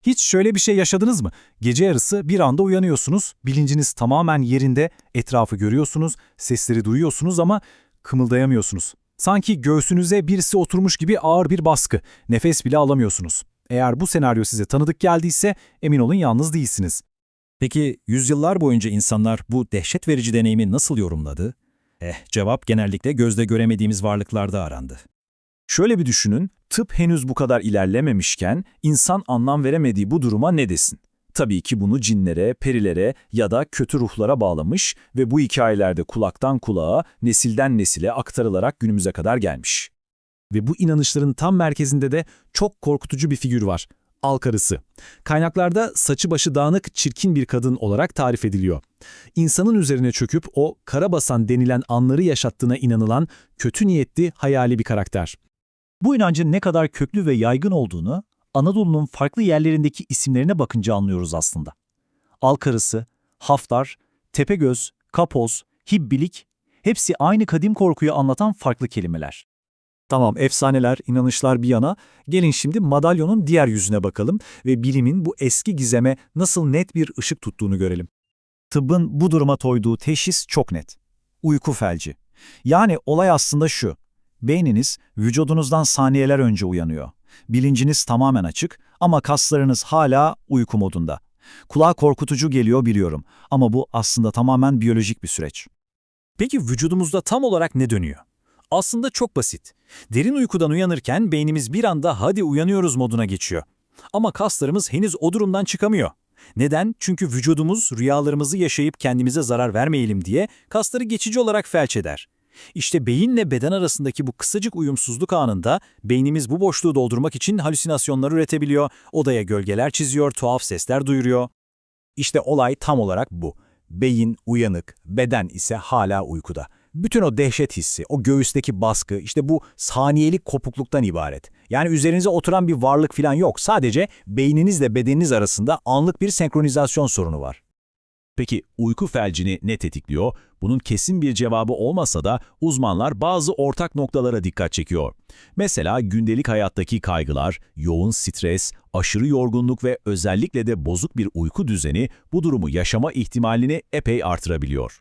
Hiç şöyle bir şey yaşadınız mı? Gece yarısı bir anda uyanıyorsunuz, bilinciniz tamamen yerinde, etrafı görüyorsunuz, sesleri duyuyorsunuz ama kımıldayamıyorsunuz. Sanki göğsünüze birisi oturmuş gibi ağır bir baskı, nefes bile alamıyorsunuz. Eğer bu senaryo size tanıdık geldiyse emin olun yalnız değilsiniz. Peki yüzyıllar boyunca insanlar bu dehşet verici deneyimi nasıl yorumladı? Cevap genellikle gözle göremediğimiz varlıklarda arandı. Şöyle bir düşünün, tıp henüz bu kadar ilerlememişken insan anlam veremediği bu duruma ne desin? Tabii ki bunu cinlere, perilere ya da kötü ruhlara bağlamış ve bu hikayelerde kulaktan kulağa, nesilden nesile aktarılarak günümüze kadar gelmiş. Ve bu inanışların tam merkezinde de çok korkutucu bir figür var. Al karısı. Kaynaklarda saçı başı dağınık, çirkin bir kadın olarak tarif ediliyor. İnsanın üzerine çöküp o karabasan denilen anları yaşattığına inanılan kötü niyetli, hayali bir karakter. Bu inancın ne kadar köklü ve yaygın olduğunu Anadolu'nun farklı yerlerindeki isimlerine bakınca anlıyoruz aslında. Alkarısı, Haftar, Tepegöz, Kapoz, Hibbilik hepsi aynı kadim korkuyu anlatan farklı kelimeler. Tamam, efsaneler, inanışlar bir yana, gelin şimdi madalyonun diğer yüzüne bakalım ve bilimin bu eski gizeme nasıl net bir ışık tuttuğunu görelim. Tıbbın bu duruma koyduğu teşhis çok net. Uyku felci. Yani olay aslında şu. Beyniniz vücudunuzdan saniyeler önce uyanıyor. Bilinciniz tamamen açık ama kaslarınız hala uyku modunda. Kulağa korkutucu geliyor biliyorum ama bu aslında tamamen biyolojik bir süreç. Peki vücudumuzda tam olarak ne dönüyor? Aslında çok basit. Derin uykudan uyanırken beynimiz bir anda hadi uyanıyoruz moduna geçiyor. Ama kaslarımız henüz o durumdan çıkamıyor. Neden? Çünkü vücudumuz rüyalarımızı yaşayıp kendimize zarar vermeyelim diye kasları geçici olarak felç eder. İşte beyinle beden arasındaki bu kısacık uyumsuzluk anında beynimiz bu boşluğu doldurmak için halüsinasyonlar üretebiliyor, odaya gölgeler çiziyor, tuhaf sesler duyuruyor. İşte olay tam olarak bu. Beyin uyanık, beden ise hala uykuda. Bütün o dehşet hissi, o göğüsteki baskı, işte bu saniyelik kopukluktan ibaret. Yani üzerinize oturan bir varlık falan yok. Sadece beyninizle bedeniniz arasında anlık bir senkronizasyon sorunu var. Peki uyku felcini ne tetikliyor? Bunun kesin bir cevabı olmasa da uzmanlar bazı ortak noktalara dikkat çekiyor. Mesela gündelik hayattaki kaygılar, yoğun stres, aşırı yorgunluk ve özellikle de bozuk bir uyku düzeni bu durumu yaşama ihtimalini epey artırabiliyor.